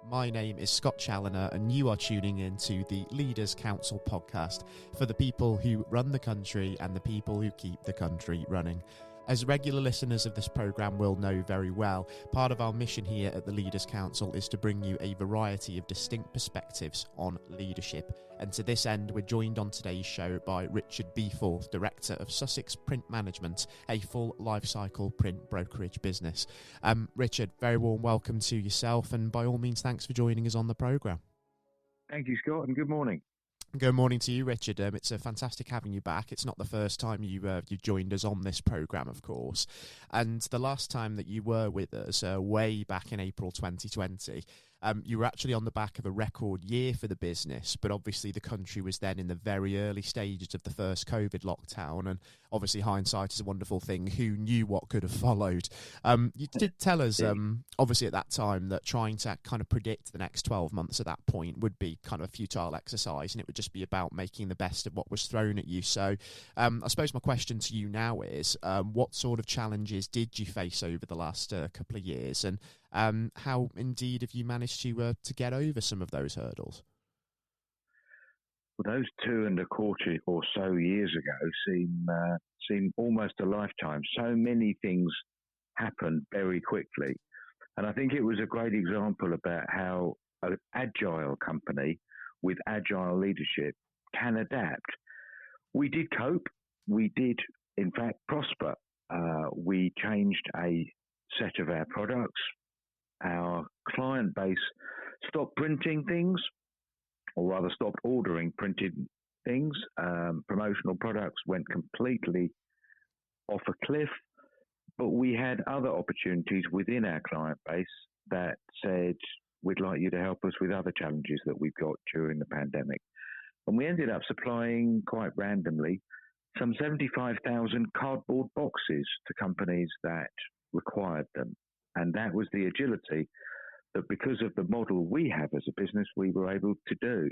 My name is Scott Challoner, and you are tuning in to the Leaders Council podcast for the people who run the country and the people who keep the country running. As regular listeners of this programme will know very well, part of our mission here at the Leaders Council is to bring you a variety of distinct perspectives on leadership. And to this end, we're joined on today's show by Richard Beeforth, Director of Sussex Print Management, a full lifecycle print brokerage business. Richard, very warm welcome to yourself, and by all means, thanks for joining us on the programme. Thank you, Scott, and good morning. Good morning to you, Richard. It's fantastic having you back. It's not the first time you joined us on this programme, of course. And the last time that you were with us, way back in April 2020, you were actually on the back of a record year for the business, but obviously the country was then in the very early stages of the first COVID lockdown, and obviously hindsight is a wonderful thing. Who knew what could have followed? You did tell us, obviously at that time, that trying to kind of predict the next 12 months at that point would be kind of a futile exercise, and it would just be about making the best of what was thrown at you. So I suppose my question to you now is, what sort of challenges did you face over the last couple of years, and how indeed have you managed to get over some of those hurdles? Well, those 2.25 or so years ago seem almost a lifetime. So many things happened very quickly. And I think it was a great example about how an agile company with agile leadership can adapt. We did cope. We did, in fact, prosper. We changed a set of our products. Our client base stopped printing things, or rather stopped ordering printed things. Promotional products went completely off a cliff, but we had other opportunities within our client base that said, we'd like you to help us with other challenges that we've got during the pandemic. And we ended up supplying, quite randomly, some 75,000 cardboard boxes to companies that required them. And that was the agility that, because of the model we have as a business, we were able to do.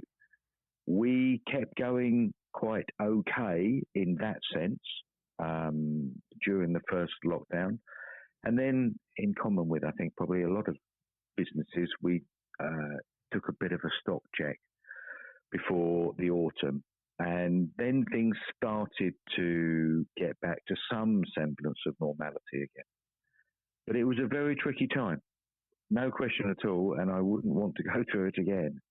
We kept going quite okay in that sense during the first lockdown. And then, in common with, I think, probably a lot of businesses, we took a bit of a stock check before the autumn. And then things started to get back to some semblance of normality again. But it was a very tricky time, no question at all, and I wouldn't want to go through it again.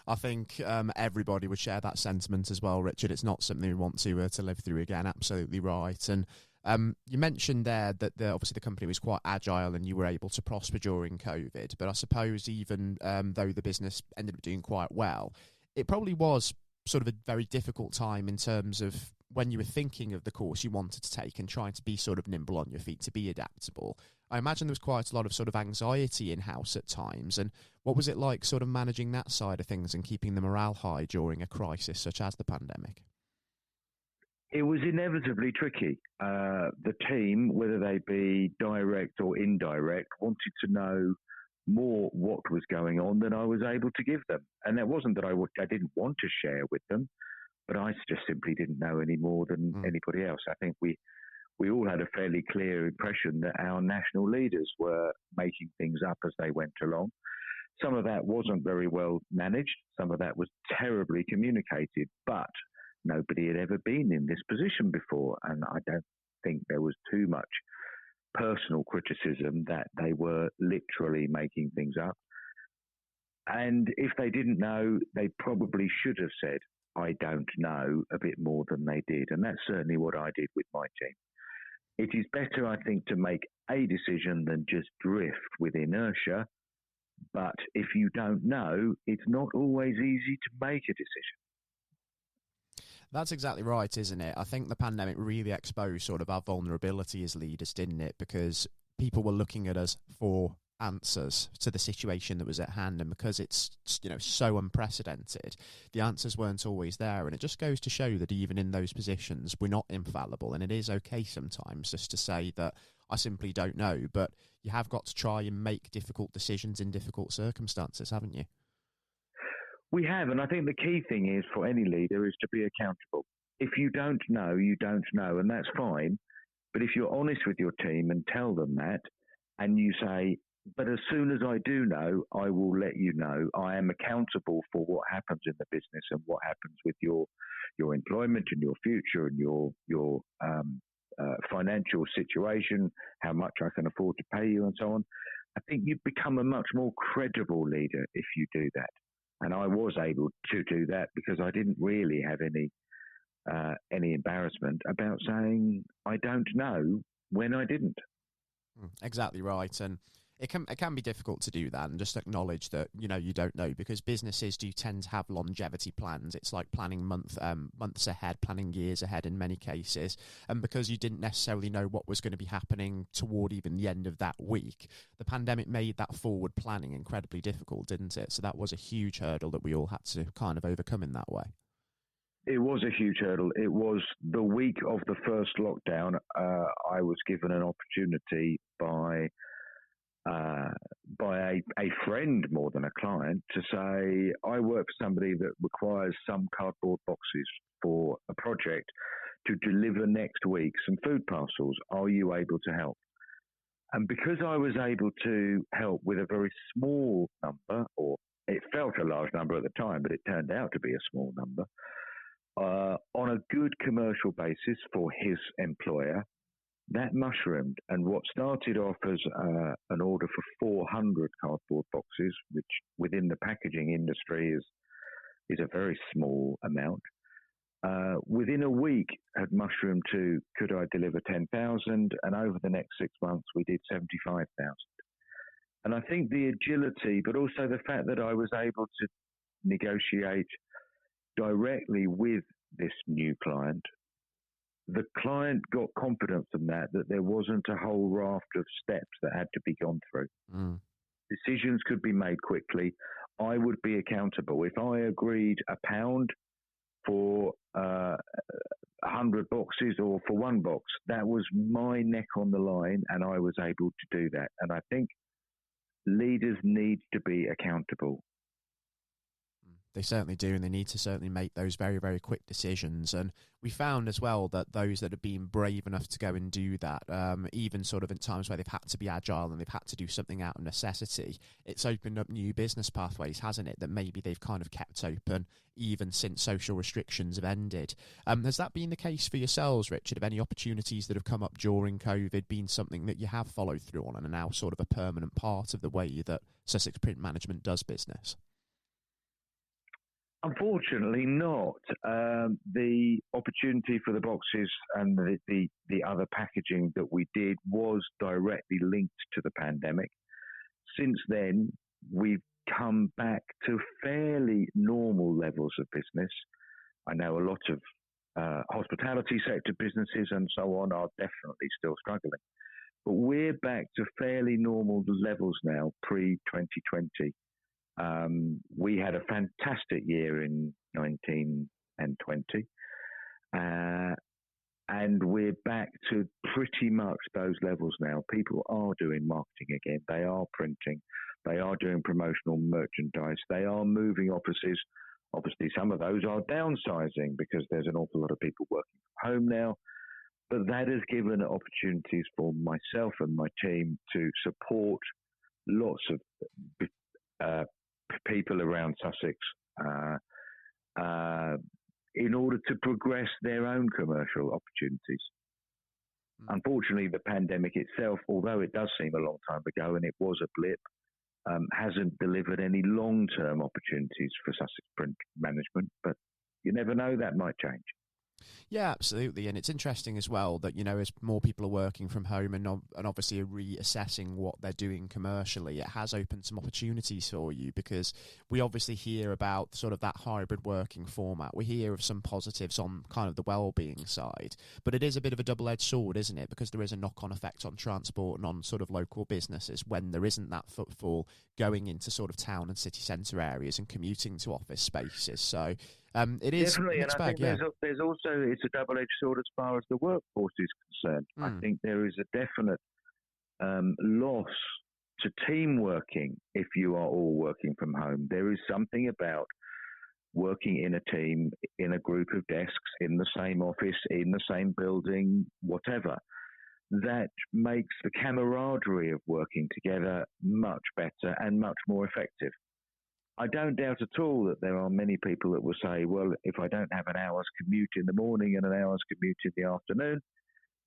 I think everybody would share that sentiment as well, Richard. It's not something we want to live through again. Absolutely right. And you mentioned there that obviously the company was quite agile and you were able to prosper during COVID. But I suppose even though the business ended up doing quite well, it probably was sort of a very difficult time in terms of when you were thinking of the course you wanted to take and trying to be sort of nimble on your feet, to be adaptable. I imagine there was quite a lot of sort of anxiety in-house at times. And what was it like sort of managing that side of things and keeping the morale high during a crisis such as the pandemic? It was inevitably tricky. The team, whether they be direct or indirect, wanted to know more what was going on than I was able to give them. And that wasn't that I didn't want to share with them, but I just simply didn't know any more than anybody else. I think we all had a fairly clear impression that our national leaders were making things up as they went along. Some of that wasn't very well managed. Some of that was terribly communicated, but nobody had ever been in this position before. And I don't think there was too much personal criticism that they were literally making things up. And if they didn't know, they probably should have said, I don't know, a bit more than they did. And that's certainly what I did with my team. It is better, I think, to make a decision than just drift with inertia. But if you don't know, it's not always easy to make a decision. That's exactly right, isn't it? I think the pandemic really exposed sort of our vulnerability as leaders, didn't it? Because people were looking at us for answers to the situation that was at hand, and because it's, you know, so unprecedented, the answers weren't always there. And it just goes to show that even in those positions, we're not infallible, and it is okay sometimes just to say that I simply don't know. But you have got to try and make difficult decisions in difficult circumstances, haven't you? We have, and I think the key thing is for any leader is to be accountable. If you don't know, you don't know, and that's fine. But if you're honest with your team and tell them that, and you say, But as soon as I do know, I will let you know. I am accountable for what happens in the business and what happens with your employment and your future and your financial situation, how much I can afford to pay you, and so on. I think you become a much more credible leader if you do that. And I was able to do that because I didn't really have any embarrassment about saying I don't know when I didn't. Exactly right, and it can be difficult to do that and just acknowledge that you don't know, because businesses do tend to have longevity plans. It's like planning months ahead, planning years ahead in many cases, and because you didn't necessarily know what was going to be happening toward even the end of that week, the pandemic made that forward planning incredibly difficult, didn't it? So that was a huge hurdle that we all had to kind of overcome in that way. It was a huge hurdle. It was the week of the first lockdown. I was given an opportunity by a friend more than a client to say, I work for somebody that requires some cardboard boxes for a project to deliver next week some food parcels. Are you able to help? And because I was able to help with a very small number, or it felt a large number at the time, but it turned out to be a small number, on a good commercial basis for his employer, that mushroomed. And what started off as an order for 400 cardboard boxes, which within the packaging industry is a very small amount, within a week had mushroomed to, could I deliver 10,000? And over the next 6 months, we did 75,000. And I think the agility, but also the fact that I was able to negotiate directly with this new client, the client got confidence in that there wasn't a whole raft of steps that had to be gone through. Decisions could be made quickly. I would be accountable. If I agreed £1 for 100 boxes or for one box, that was my neck on the line, and I was able to do that. And I think leaders need to be accountable. They certainly do, and they need to certainly make those very, very quick decisions. And we found as well that those that have been brave enough to go and do that, even sort of in times where they've had to be agile and they've had to do something out of necessity, it's opened up new business pathways, hasn't it, that maybe they've kind of kept open even since social restrictions have ended. Has that been the case for yourselves, Richard? Have any opportunities that have come up during COVID been something that you have followed through on and are now sort of a permanent part of the way that Sussex Print Management does business? Unfortunately not. The opportunity for the boxes and the other packaging that we did was directly linked to the pandemic. Since then, we've come back to fairly normal levels of business. I know a lot of hospitality sector businesses and so on are definitely still struggling. But we're back to fairly normal levels now, pre-2020. We had a fantastic year in 19 and 20, and we're back to pretty much those levels now. People are doing marketing again. They are printing. They are doing promotional merchandise. They are moving offices. Obviously, some of those are downsizing because there's an awful lot of people working from home now. But that has given opportunities for myself and my team to support lots of people around Sussex in order to progress their own commercial opportunities. Unfortunately, the pandemic itself, although it does seem a long time ago and it was a blip, hasn't delivered any long-term opportunities for Sussex Print Management, but you never know, that might change. Yeah, absolutely. And it's interesting as well that, as more people are working from home and obviously are reassessing what they're doing commercially, it has opened some opportunities for you, because we obviously hear about sort of that hybrid working format. We hear of some positives on kind of the well-being side, but it is a bit of a double-edged sword, isn't it? Because there is a knock-on effect on transport and on sort of local businesses when there isn't that footfall going into sort of town and city centre areas and commuting to office spaces. So it is definitely, and I think yeah. there's also, it's a double-edged sword as far as the workforce is concerned. I think there is a definite loss to team working if you are all working from home. There is something about working in a team, in a group of desks, in the same office, in the same building, whatever, that makes the camaraderie of working together much better and much more effective. I don't doubt at all that there are many people that will say, well, if I don't have an hour's commute in the morning and an hour's commute in the afternoon,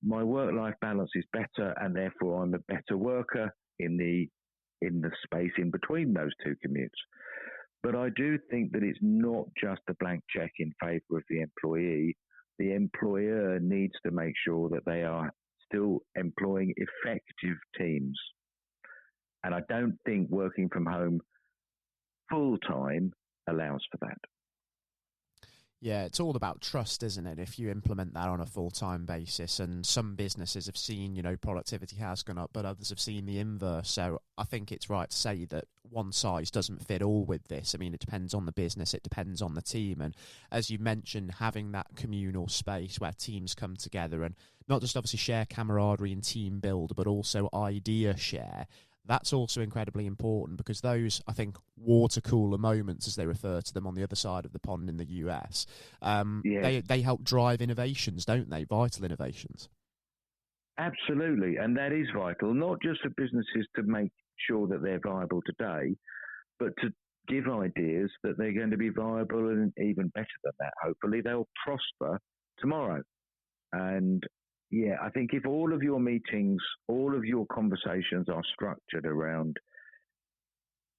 my work-life balance is better, and therefore I'm a better worker in the space in between those two commutes. But I do think that it's not just a blank check in favour of the employee. The employer needs to make sure that they are still employing effective teams. And I don't think working from home full-time allows for that. Yeah, it's all about trust, isn't it? If you implement that on a full-time basis, and some businesses have seen, productivity has gone up, but others have seen the inverse. So I think it's right to say that one size doesn't fit all with this. I mean, it depends on the business, it depends on the team. And as you mentioned, having that communal space where teams come together and not just obviously share camaraderie and team build, but also idea share. That's also incredibly important, because those, I think, water cooler moments, as they refer to them on the other side of the pond in the US, they help drive innovations, don't they? Vital innovations. Absolutely. And that is vital, not just for businesses to make sure that they're viable today, but to give ideas that they're going to be viable and even better than that. Hopefully they'll prosper tomorrow. And yeah, I think if all of your meetings, all of your conversations are structured around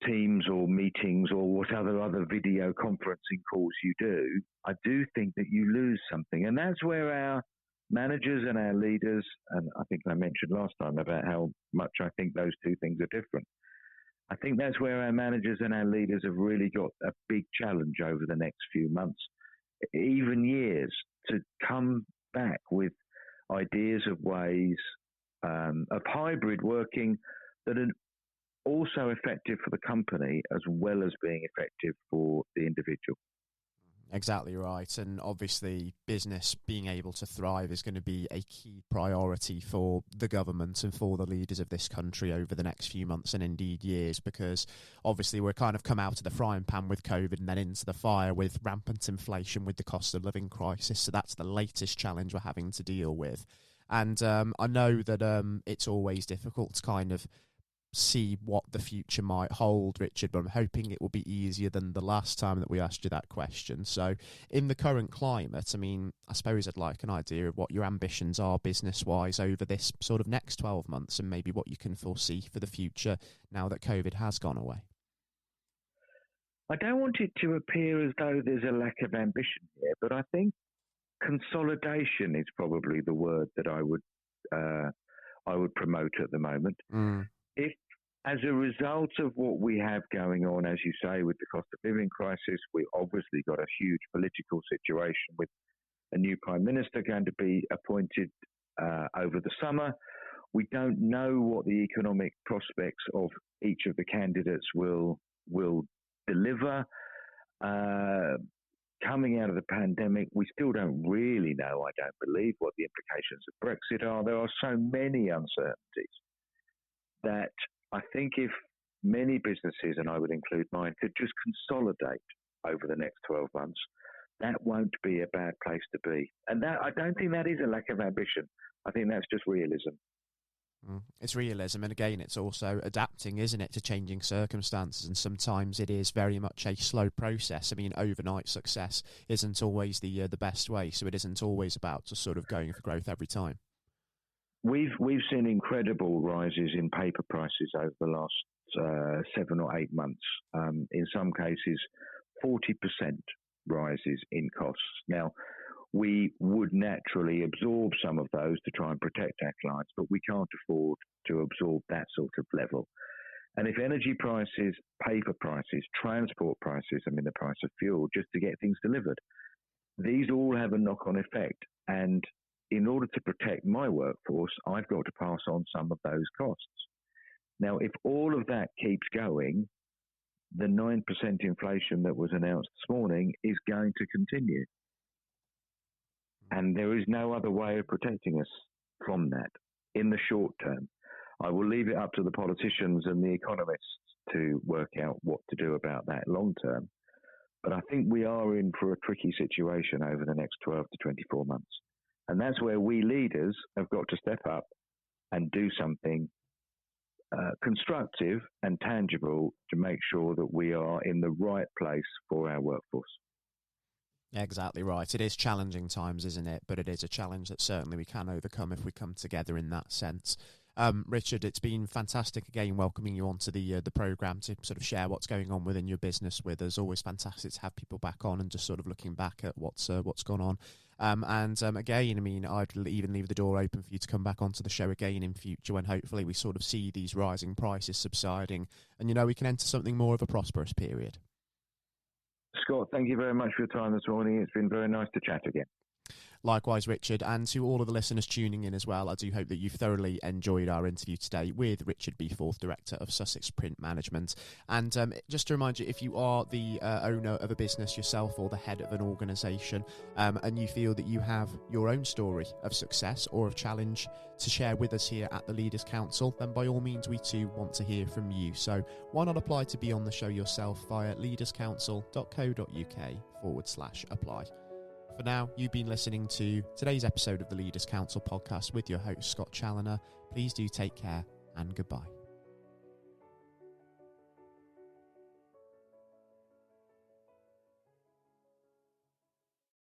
Teams or meetings or whatever other video conferencing calls you do, I do think that you lose something. And that's where our managers and our leaders, and I think I mentioned last time about how much I think those two things are different. I think that's where our managers and our leaders have really got a big challenge over the next few months, even years, to come back with ideas of ways of hybrid working that are also effective for the company as well as being effective for the individual. Exactly right. And obviously business being able to thrive is going to be a key priority for the government and for the leaders of this country over the next few months and indeed years, because obviously we're kind of come out of the frying pan with COVID and then into the fire with rampant inflation, with the cost of living crisis. So that's the latest challenge we're having to deal with. And I know that it's always difficult to kind of see what the future might hold, Richard, but I'm hoping it will be easier than the last time that we asked you that question. So in the current climate, I mean, I suppose I'd like an idea of what your ambitions are business-wise over this sort of next 12 months, and maybe what you can foresee for the future now that COVID has gone away. I don't want it to appear as though there's a lack of ambition here, but I think consolidation is probably the word that I would promote at the moment. If, as a result of what we have going on, as you say, with the cost of living crisis, we obviously got a huge political situation with a new Prime Minister going to be appointed over the summer. We don't know what the economic prospects of each of the candidates will deliver. Coming out of the pandemic, we still don't really know, I don't believe, what the implications of Brexit are. There are so many uncertainties that I think if many businesses, and I would include mine, could just consolidate over the next 12 months, that won't be a bad place to be. And that, I don't think that is a lack of ambition. I think that's just realism. It's realism, and again, it's also adapting, isn't it, to changing circumstances, and sometimes it is very much a slow process. I mean, overnight success isn't always the best way, so it isn't always about just sort of going for growth every time. We've seen incredible rises in paper prices over the last 7 or 8 months. In some cases, 40% rises in costs. Now, we would naturally absorb some of those to try and protect our clients, but we can't afford to absorb that sort of level. And if energy prices, paper prices, transport prices, I mean the price of fuel, just to get things delivered, these all have a knock-on effect. And in order to protect my workforce, I've got to pass on some of those costs. Now, if all of that keeps going, the 9% inflation that was announced this morning is going to continue. And there is no other way of protecting us from that in the short term. I will leave it up to the politicians and the economists to work out what to do about that long term. But I think we are in for a tricky situation over the next 12 to 24 months. And that's where we leaders have got to step up and do something constructive and tangible to make sure that we are in the right place for our workforce. Exactly right. It is challenging times, isn't it? But it is a challenge that certainly we can overcome if we come together in that sense. Richard, it's been fantastic again welcoming you onto the programme to sort of share what's going on within your business with us. Always fantastic to have people back on and just sort of looking back at what's gone on. Again, I mean, I'd even leave the door open for you to come back onto the show again in future when hopefully we sort of see these rising prices subsiding and, we can enter something more of a prosperous period. Scott, thank you very much for your time this morning. It's been very nice to chat again. Likewise, Richard, and to all of the listeners tuning in as well, I do hope that you've thoroughly enjoyed our interview today with Richard Beeforth, Director of Sussex Print Management. And just to remind you, if you are the owner of a business yourself or the head of an organisation, and you feel that you have your own story of success or of challenge to share with us here at the Leaders Council, then by all means we too want to hear from you. So why not apply to be on the show yourself via leaderscouncil.co.uk/apply. For now, you've been listening to today's episode of the Leaders Council podcast with your host, Scott Challoner. Please do take care and goodbye.